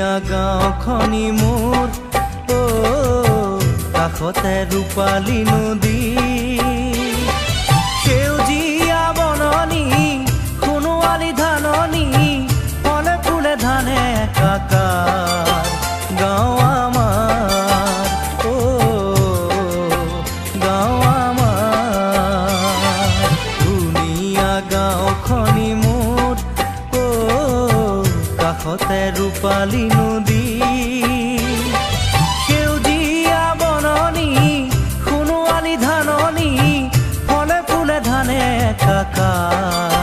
ধুনীয়া গাঁওখনি মোৰ কাষতে ৰূপালী নদী সেউজীয়া বননি সোণোৱালী ধাননি ফলে ফুলে ধানে একাকাৰ গাঁও আমাৰ গাঁও আমাৰ ধুনীয়া গাঁওখনি মোৰ কাষতে ৰূপালী নদী সেউজীয়া বননি সোণোৱালী ধাননি ফলে ফুলে ধানে একাকাৰ